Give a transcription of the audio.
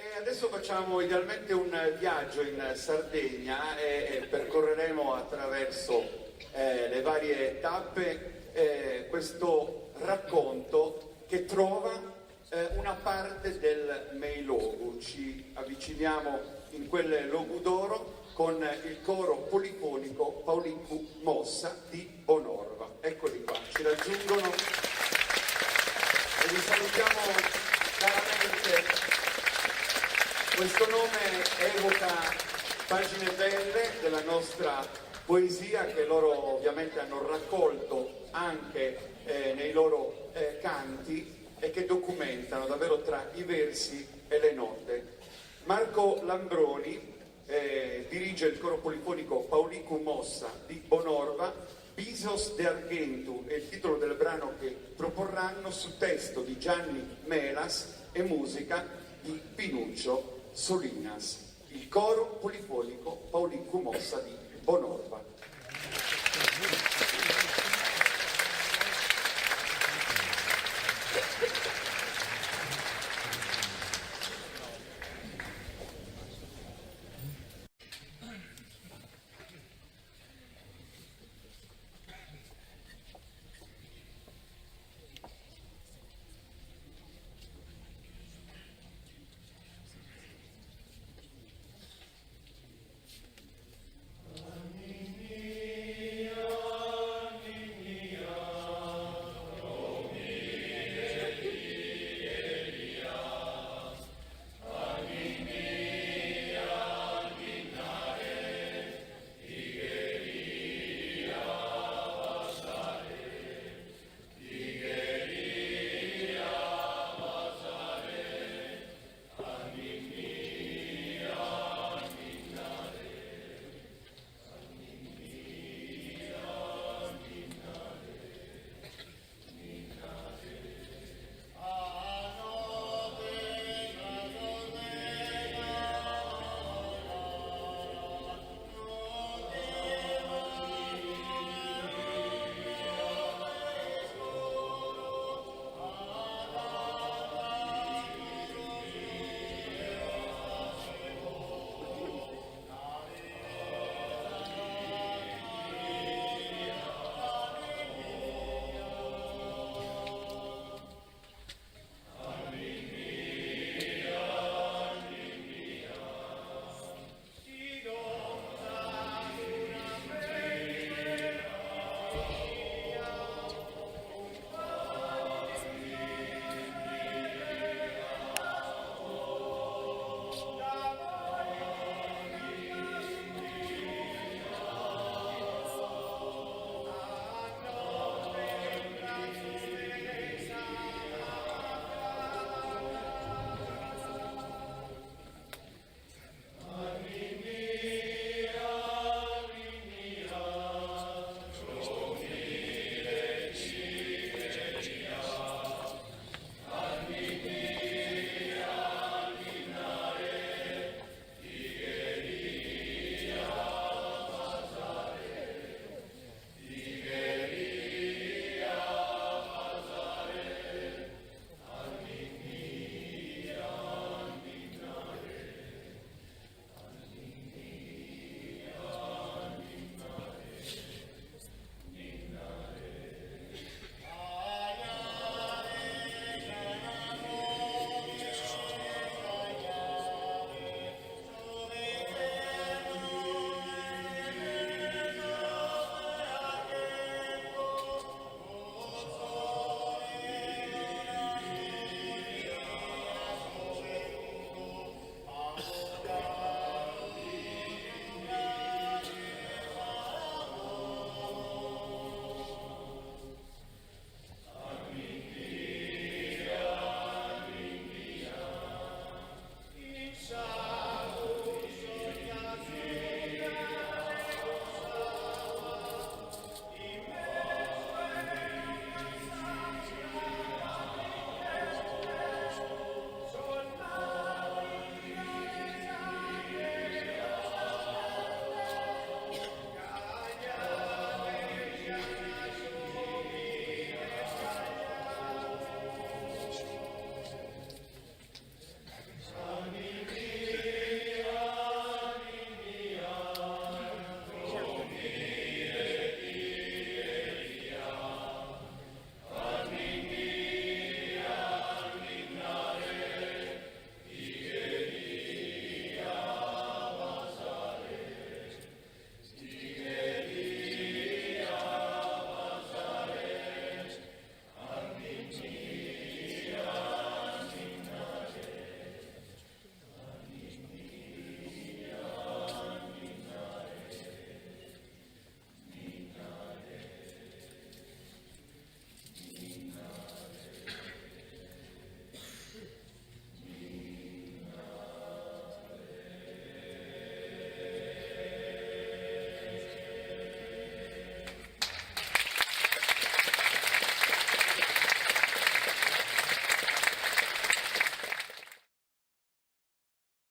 E adesso facciamo idealmente un viaggio in Sardegna e percorreremo attraverso le varie tappe questo racconto che trova una parte del Meilogu. Ci avviciniamo in quel Logu d'Oro con il coro polifonico Paulicu Mossa di Bonorva. Eccoli qua, ci raggiungono e vi salutiamo caramente. Questo nome evoca pagine belle della nostra poesia che loro ovviamente hanno raccolto anche nei loro canti e che documentano davvero tra i versi e le note. Marco Lambroni dirige il coro polifonico Paulicu Mossa di Bonorva. Pisos de Argentu è il titolo del brano che proporranno su testo di Gianni Melas e musica di Pinuccio Solinas, il coro polifonico Paulicu Mossa di Bonorva.